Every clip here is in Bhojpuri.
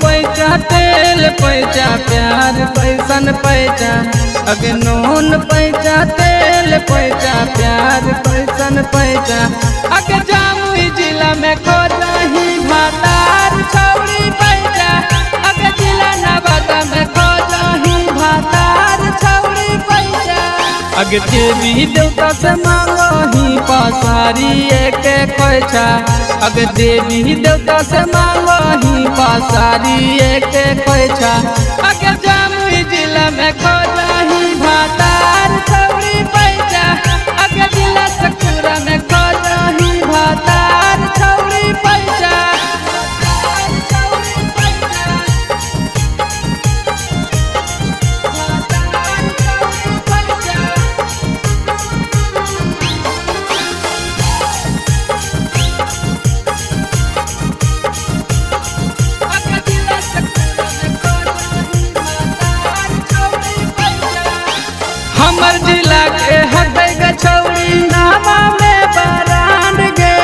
पैसा तेल पैसा प्यार पैसन पैसा अगे नून पैसा तेल पैसा प्यार पैसन पैसा अगे जामुई जिला में खोजही भातार छौड़ी पैसा अगे जिला नवादा में खोजही भातार छौड़ी पैसा अगे देवी देवता से मांगही पासारी एक पैसा अगे देवी देवता से मांगही पासारी एक पैसा अगे जामुई जिला में खोजही भातार छौड़ी पैसा अगे जिला सकुरा में खोजही भातार छौड़ी पैसा हमर जिला के हटै गछौड़ी नामा में बरान गे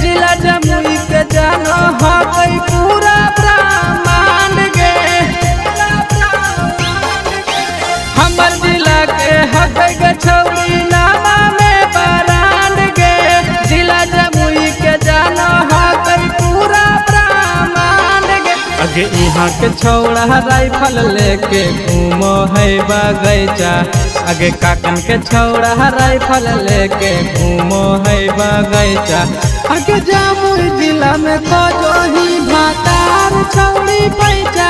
जिला जमुई के जानो हकै पूरा ब्रह्मांड गे हमर जिला के हटै गछौड़ी नामा में बरान गे जिला जमुई के जानो हकै पूरा ब्रह्मांड गे अगे यहाँ के छौड़ा राइफल लेके घूमो है बगैचा अगे काकन के छौड़ा राइफल लेके घूमो है बगैचा अगे जामुई जिला में खोजही भातार छौड़ी पैसा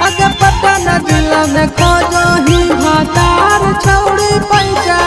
अगे पटना जिला में खोजही भातार छौड़ी पैसा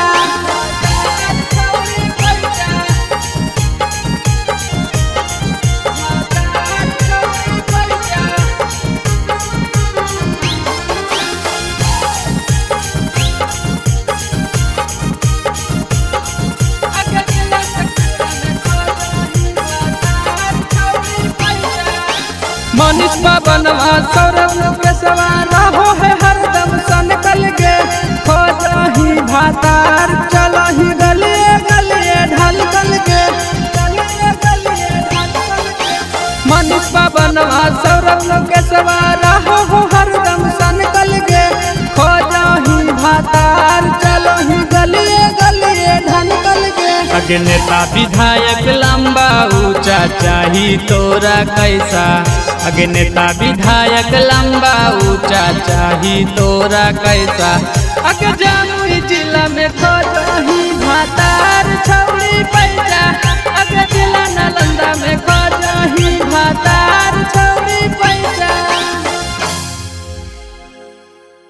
मनीष बाबनवा सौरभ पेशवा रहो है हरदम सनकल गे खोजही भातार चलही गलिए गलिए ढलकल गे मनीष बाबनवा सौरभ पेशवा रहो हो हरदम सनकल गे खोजही भातार चलही गलिए गलिए ढलकल गे अगे नेता विधायक लंबा ऊंचा चाही तोरा कैसा अगे नेता विधायक लंबा ऊंचा चाही तोरा कैसा अगे